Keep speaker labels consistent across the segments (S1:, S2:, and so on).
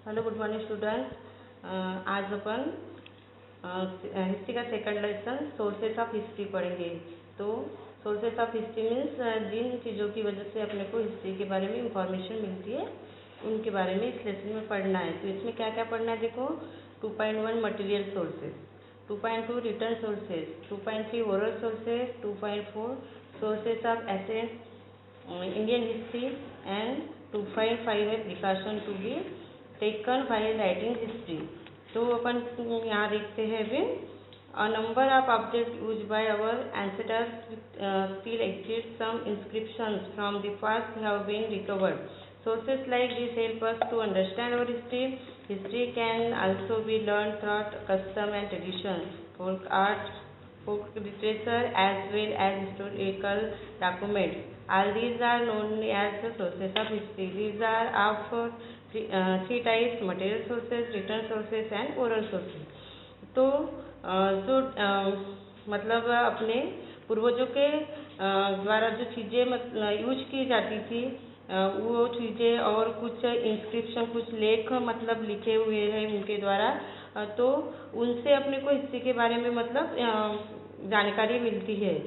S1: Hello, good morning students. आज अपन history का second lesson sources of history पढ़ेंगे। तो सोर्सेस ऑफ हिस्ट्री मीन्स जिन चीज़ों की वजह से अपने को हिस्ट्री के बारे में इंफॉर्मेशन मिलती है उनके बारे में इस लेसन में पढ़ना है। तो इसमें क्या क्या पढ़ना है देखो। 2.1 material sources, 2.2 written sources, 2.3 oral sources, 2.4 sources of ancient Indian history and 2.5 है precaution to be taken while writing history. तो अपन यहाँ देखते हैं अभी a number of objects used by our ancestors still exist. Some inscriptions from the past have been recovered. Sources like this help us to understand our history. History can also be learned through custom and tradition, folk art, folk literature, as well as historical documents. All these are known as the sources of history. These are of three types: material sources, written sources and oral sources. तो जो मतलब अपने पूर्वजों के द्वारा जो चीज़ें use की जाती थी वो चीज़ें और कुछ इंस्क्रिप्शन, कुछ लेख मतलब लिखे हुए हैं उनके द्वारा, तो उनसे अपने को हिस्ट्री के बारे में मतलब जानकारी मिलती है।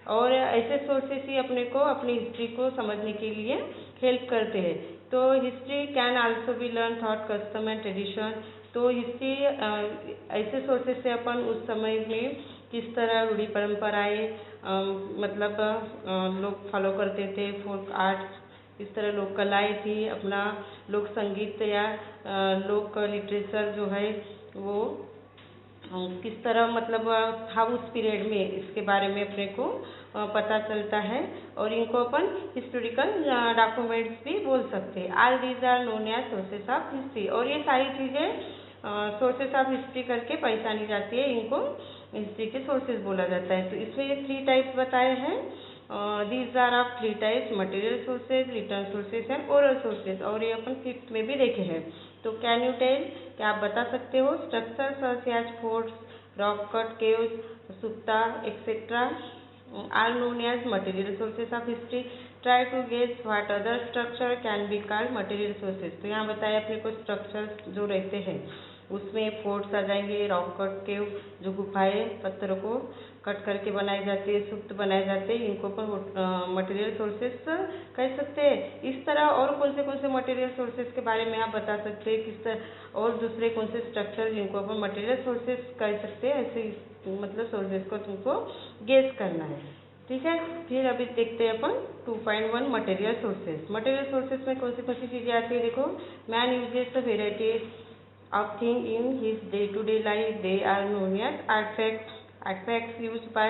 S1: और ऐसे सोर्सेस ही अपने को अपनी हिस्ट्री को समझने के लिए हेल्प करते हैं। तो history can also be learn thought custom and tradition. तो हिस्ट्री ऐसे सोर्सेस से अपन उस समय में किस तरह रूढ़ी परंपराएं मतलब लोग फॉलो करते थे, फोक आर्ट किस तरह लोक कलाएँ थी, अपना लोक संगीत या लोक लिटरेचर जो है वो किस तरह मतलब था उस पीरियड में, इसके बारे में अपने को पता चलता है। और इनको अपन हिस्टोरिकल डॉक्यूमेंट्स भी बोल सकते हैं। All these are known as sources of history. और ये सारी चीज़ें सोर्सेस ऑफ हिस्ट्री करके पहचानी जाती है, इनको हिस्ट्री के सोर्सेज बोला जाता है। तो इसमें 3 टाइप्स बताए हैं। These are of 3 types: material sources, written sources and oral sources. और ये अपन 5th में भी देखे हैं। तो कैन यू टेल, क्या आप बता सकते हो? Structure such as forts, rock cut caves, सुप्ता etcetera are known as material sources of history. Try to guess what other structure can be called material sources. तो यहाँ बताया अपने को स्ट्रक्चर्स जो रहते हैं उसमें फोर्ट्स आ जाएंगे, रॉक कट केव जो गुफाएं पत्थरों को कट करके बनाए जाते हैं, सुप्त बनाए जाते हैं, इनको अपन मटेरियल सोर्सेज कह सकते हैं। इस तरह और कौन से मटेरियल सोर्सेज के बारे में आप बता सकते हैं, किस तरह और दूसरे कौन से स्ट्रक्चर जिनको अपन मटेरियल सोर्सेज कह सकते हैं, ऐसे मतलब सोर्सेज को तुमको गेस करना है। ठीक है, फिर अभी देखते हैं अपन 2.1 मटेरियल सोर्सेज। मटेरियल सोर्सेज में कौन सी चीज़ें आती है देखो। Man uses the varieties of thing in his day-to-day life. They are known as artifacts. Artifacts used by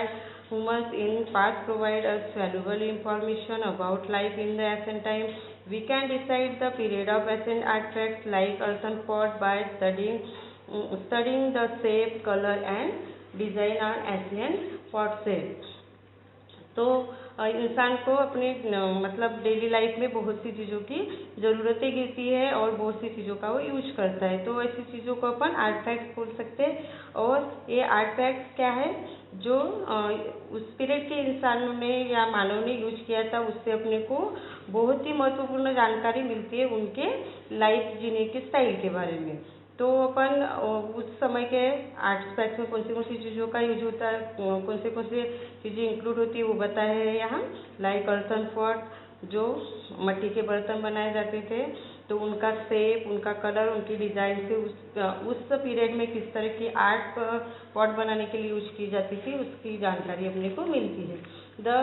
S1: humans in past provide us valuable information about life in the ancient time. We can decide the period of ancient artifacts like earthen pot by studying the shape, color and design on ancient pot sets. तो इंसान को अपने मतलब daily life में बहुत सी चीज़ों की ज़रूरतें गिरती है और बहुत सी चीज़ों का वो यूज करता है। तो ऐसी चीज़ों को अपन आर्टफैक्ट्स बोल सकते हैं। और ये आर्टफैक्ट्स क्या है, जो उस पीरियड के इंसानों ने या मानव ने यूज किया था, उससे अपने को बहुत ही महत्वपूर्ण जानकारी मिलती है उनके लाइफ जीने के स्टाइल के बारे में। तो अपन उस समय के आर्टफैक्ट्स में कौन सी चीज़ों का यूज होता है, कौन से चीज़ें इंक्लूड होती है वो बताया है यहाँ। लाइक अर्थन पॉट, जो मिट्टी के बर्तन बनाए जाते थे, तो उनका शेप, उनका कलर, उनकी डिज़ाइन से उस पीरियड में किस तरह की आर्ट पॉट बनाने के लिए यूज की जाती थी उसकी जानकारी अपने को मिलती है। The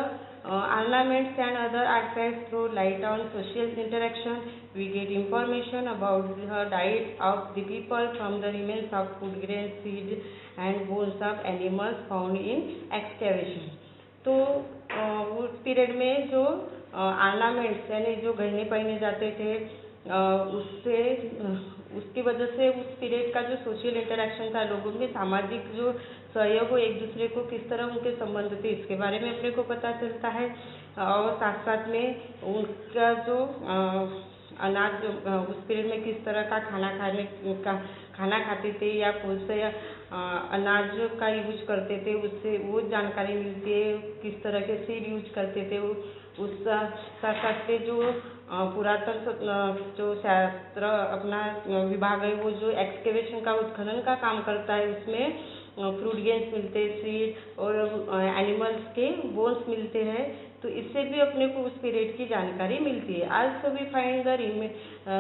S1: ornaments and other artifacts through light on social interaction. We get information about the diet of the people from the remains of food grains, seeds and bones of animals found in excavation. तो उस period में जो ornaments यानी जो गहने पहने जाते थे उससे उसकी वजह से उस पीरियड का जो सोशल इंटरेक्शन था, लोगों में सामाजिक जो सहयोग हो, एक दूसरे को किस तरह उनके संबंध थे, इसके बारे में अपने को पता चलता है। और साथ साथ में उनका जो अनाज उस पीरियड में किस तरह का खाना खाते थे या कौन से अनाज का यूज करते थे, उससे वो जानकारी मिलती है। किस तरह के सीड यूज करते थे, उस साथ साथ में जो पुरातन जो शास्त्र अपना विभाग है वो जो एक्सकेवेशन का उत्खनन का काम करता है, उसमें फ्रूट गेंस मिलते हैं, सीड और एनिमल्स के बोन्स मिलते हैं। तो इससे भी अपने को उस पीरियड की जानकारी मिलती है। Also we find the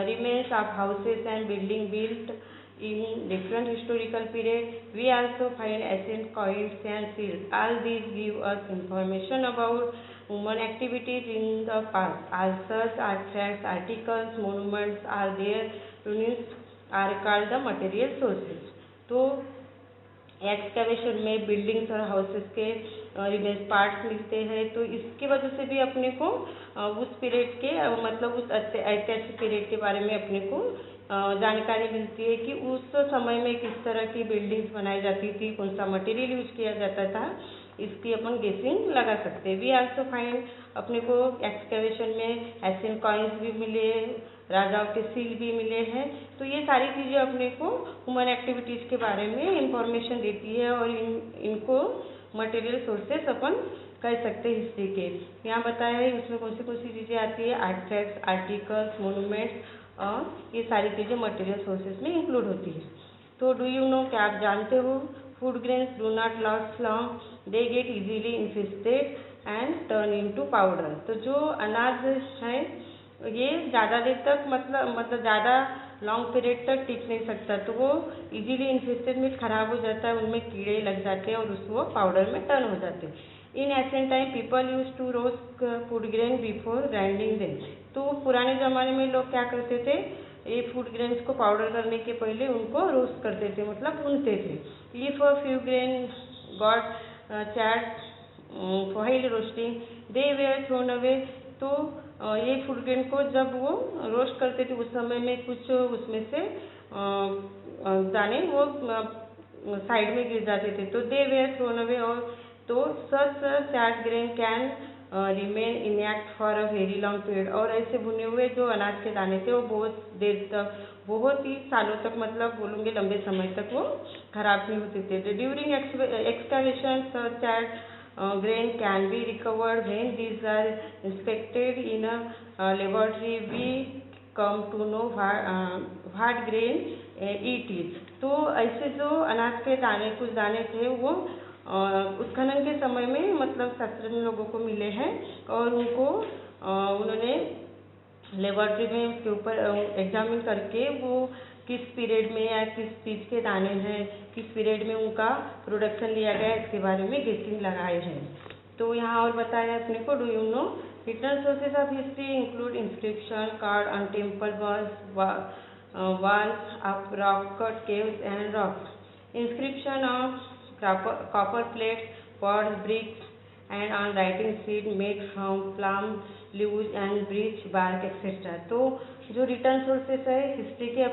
S1: remains of houses and building built in different historical period. We also find ancient coins and seals. All these give us information about human activities in the past. All such artifacts, articles, monuments are there. Ruins are called the material sources. तो excavation में buildings और houses के remains parts मिलते हैं। तो इसकी वजह से भी अपने को उस पीरियड के मतलब उस ऐतिहासिक पीरियड के बारे में अपने को जानकारी मिलती है कि उस समय में किस तरह की बिल्डिंग्स बनाई जाती थी, कौन सा मटेरियल यूज किया जाता था, इसकी अपन गेसिंग लगा सकते हैं। वी आल्सो फाइंड अपने को एक्सकेवेशन में एशियन कॉइन्स भी मिले, राजाओं के सील भी मिले हैं। तो ये सारी चीज़ें अपने को ह्यूमन एक्टिविटीज़ के बारे में इंफॉर्मेशन देती है और इनको मटेरियल सोर्सेस अपन कह सकते हैं हिस्ट्री के। यहाँ बताया है उसमें कौन सी चीज़ें आती है, आर्टिफैक्ट्स, आर्टिकल्स, मोनूमेंट्स, और ये सारी चीज़ें मटेरियल सोर्सेज में इंक्लूड होती है। तो डू यू नो, क्या आप जानते हो, food grains do not last long, they get easily infested and turn into powder. तो जो अनाज है ये ज़्यादा देर तक मतलब ज़्यादा लॉन्ग पीरियड तक टिक नहीं सकता, तो वो इजीली इन्फेस्टेड में ख़राब हो जाता है, उनमें कीड़े लग जाते हैं और उसको पाउडर में टर्न हो जाते हैं। In ancient time people use to roast food grain before grinding them. तो पुराने ज़माने में लोग क्या करते थे, ये फूड ग्रेन्स को पाउडर करने के पहले उनको रोस्ट करते थे, मतलब भूनते थे। If a few grain got charred while roasting they were thrown away. तो ये फूड ग्रेन को जब वो रोस्ट करते थे उस समय में कुछ उसमें से दाने वो साइड में गिर जाते थे, तो दे वेयर थ्रोन अवे। और तो such charred grain can remain intact for a very long period. और ऐसे भुने हुए जो अनाज के दाने थे वो बहुत देर तक, बहुत ही सालों तक, मतलब बोलूँगे लंबे समय तक वो खराब नहीं होते थे। During excavation such chat grain can be recovered. When these are inspected in a laboratory, we come to know what grain it is. तो ऐसे जो अनाज के दाने, कुछ दाने थे वो उत्खनन के समय में मतलब शास्त्रज्ञ लोगों को मिले हैं और उनको उन्होंने लेबोरेटरी में उसके ऊपर एग्जामिन करके वो किस पीरियड में या किस चीज़ के दाने हैं, किस पीरियड में उनका प्रोडक्शन लिया गया, इसके बारे में गेसिंग लगाए हैं। तो यहाँ और बताया अपने को, do you know, return sources of history include inscription, card on temple walls of rock cut caves and rocks, inscription of copper plates, pots, bricks, and on writing sheet made from palm leaves and birch bark etc. तो जो return sources है history के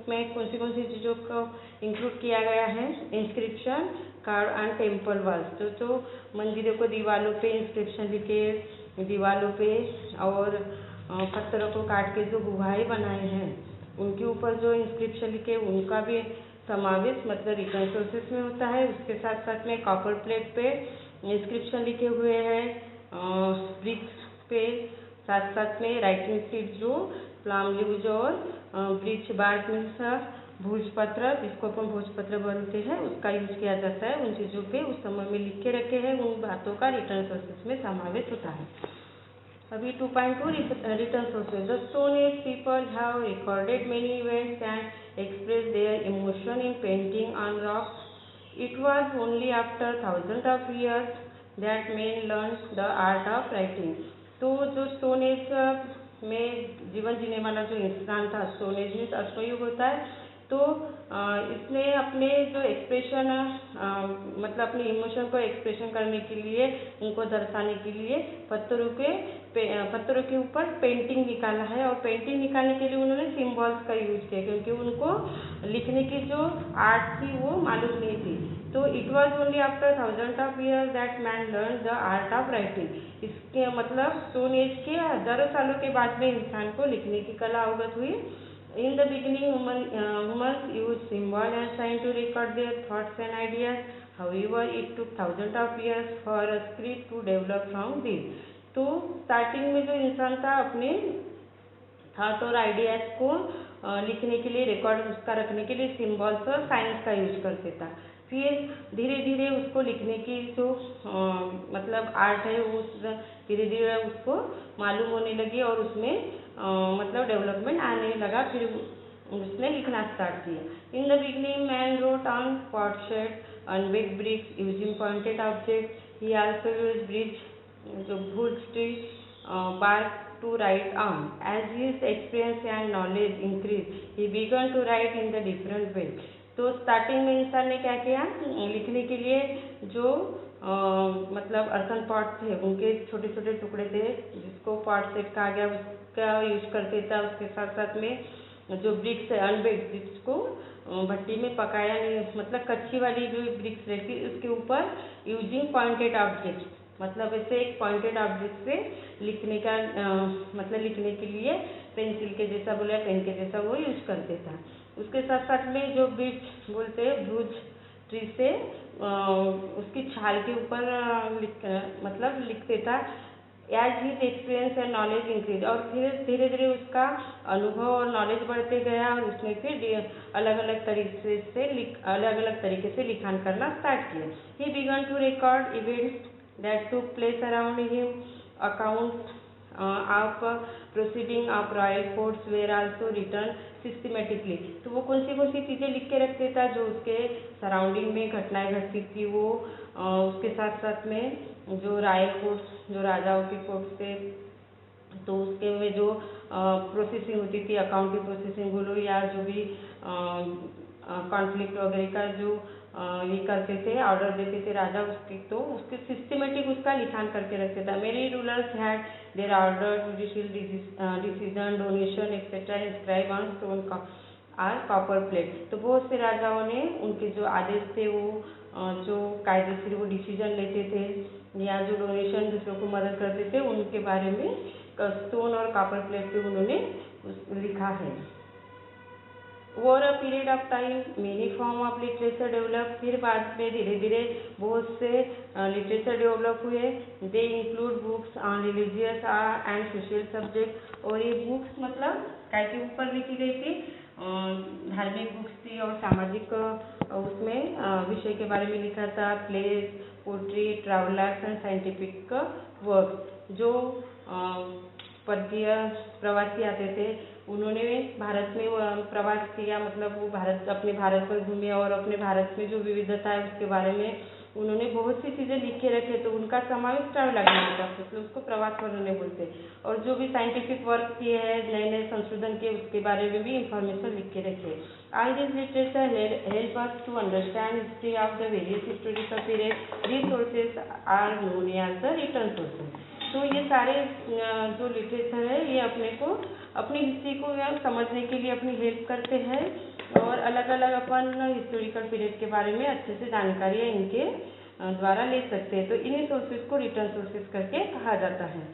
S1: में कौन सी चीज़ों को include किया गया है, inscription, card and temple walls. जो मंदिरों को दीवारों पे इंस्क्रिप्शन लिखे, दीवारों पे और पत्थरों को काट के जो गुहाएं बनाए हैं उनके ऊपर जो इंस्क्रिप्शन लिखे उनका भी समावेश मतलब रिटर्न सोर्सेस में होता है। उसके साथ साथ में कॉपर प्लेट पे इंस्क्रिप्शन लिखे हुए हैं, ब्रिक्स पे साथ साथ में राइटिंग शीट जो प्लाम लीव्स और ब्रिच बार्क मीन्स भोजपत्र, जिसको अपन भोजपत्र बोलते हैं, उसका यूज किया जाता है। उन चीज़ों पे उस समय में लिख के रखे हैं, उन बातों का रिटर्न सोर्सेस में समावेश होता है। अभी 2.2 written sources. The stone age people have recorded many events and express their emotion in painting on rock. It was only after thousand of years that man learn the art of writing. तो जो stone age में जीवन जीने वाला जो इंसान था, stone age में अश्वयुग होता है, तो इसने अपने जो एक्सप्रेशन मतलब अपने इमोशन को एक्सप्रेशन करने के लिए, उनको दर्शाने के लिए पत्थरों के ऊपर पेंटिंग निकाला है। और पेंटिंग निकालने के लिए उन्होंने सिम्बॉल्स का यूज किया, क्योंकि उनको लिखने की जो आर्ट थी वो मालूम नहीं थी। तो it was only after thousand of years that man learn the art of writing. इसके मतलब स्टोन एज के हजारों सालों के बाद में इंसान को लिखने की कला अवगत हुई। In the beginning, humans used symbol and sign to record their thoughts and ideas. However, it took thousands of years for a script to develop from this. तो स्टार्टिंग में जो इंसान था अपने थॉट और आइडियाज को लिखने के लिए, रिकॉर्ड उसका रखने के लिए सिम्बॉल्स और साइंस का यूज करते था। फिर धीरे धीरे उसको लिखने की जो मतलब आर्ट है वो धीरे धीरे उसको मालूम होने लगी और उसमें मतलब डेवलपमेंट आने लगा। फिर उसने लिखना स्टार्ट किया। In the beginning man wrote on potsherd on big bricks using pointed object. He also use birch जो wood tree bark to write on. As his experience and knowledge increased, he began to write in the different way. तो starting में इंसान ने क्या किया, लिखने के लिए जो मतलब अर्थन पॉट थे उनके छोटे छोटे टुकड़े थे जिसको पॉट सेट कहा गया उसका यूज करते था। उसके साथ साथ में जो ब्रिक्स है अनबेक्ड ब्रिक्स को भट्टी में पकाया नहीं, मतलब कच्ची वाली जो ब्रिक्स रहती उसके ऊपर यूजिंग पॉइंटेड ऑब्जेक्ट, मतलब ऐसे एक पॉइंटेड ऑब्जेक्ट से लिखने का मतलब लिखने के लिए पेंसिल के जैसा बोला पेन के जैसा वो यूज करते था। उसके साथ साथ में जो ब्रिज बोलते हैं ब्रूज ट्री से उसकी छाल के ऊपर मतलब लिखते था। As his experience and knowledge increase, और फिर धीरे धीरे उसका अनुभव और नॉलेज बढ़ते गया और उसने फिर अलग अलग तरीके से लिखान करना स्टार्ट किया। He began to record events that took place around him. Accounts of proceeding of royal courts were also written systematically. तो वो कौन सी चीज़ें लिख के रखते था जो उसके सराउंडिंग में घटनाएं घटती थी वो उसके साथ साथ में जो रॉयल कोर्ट्स जो राजाओं के कोर्ट्स थे तो उसके में जो प्रोसेसिंग होती थी, अकाउंट की प्रोसेसिंग बोलो या जो भी कॉन्फ्लिक्ट वगैरह का जो ये करते थे, ऑर्डर देते थे राजा उसके, तो उसके सिस्टमेटिक उसका लिखान करके रखते था। Many rulers had there order judicial decision donation etcetera inscribe on stone और कॉपर प्लेट। तो बहुत से राजाओं ने उनके जो आदेश थे वो जो कायदेशीर वो डिसीजन लेते थे या जो डोनेशन दूसरों को मदद करते थे उनके बारे में स्टोन और कॉपर प्लेट पे उन्होंने लिखा है। Over a period of time many form of literature develop, फिर बाद में धीरे धीरे बहुत से लिटरेचर डेवलप हुए। They include books on religious and social subject, और ये बुक्स मतलब काय के ऊपर लिखी गई थी, धार्मिक बुक्स थी और सामाजिक उसमें विषय के बारे में लिखा था। Place, poetry, travellers and scientific work. जो परकीय प्रवासी आते थे उन्होंने भारत में प्रवास किया, मतलब वो अपने भारत पर घूमे और अपने भारत में जो विविधता है उसके बारे में उन्होंने बहुत सी चीज़ें लिख के रखे, तो उनका समावेश ट्रैवलर में होता है, तो उसको प्रवास वर्णन बोलते। और जो भी साइंटिफिक वर्क किए हैं, नए नए संशोधन किए, उसके बारे में भी इंफॉर्मेशन लिख के रखे। All this literature help us to understand history of the various historical period. These sources are known as the written sources. तो ये सारे जो लिटरेचर है ये अपने को अपनी हिस्ट्री को समझने के लिए अपनी हेल्प करते हैं और अलग अलग अपन हिस्टोरिकल पीरियड के बारे में अच्छे से जानकारी इनके द्वारा ले सकते हैं। तो इन्हीं सोर्सेज को रिटर्न सोर्सेज करके कहा जाता है।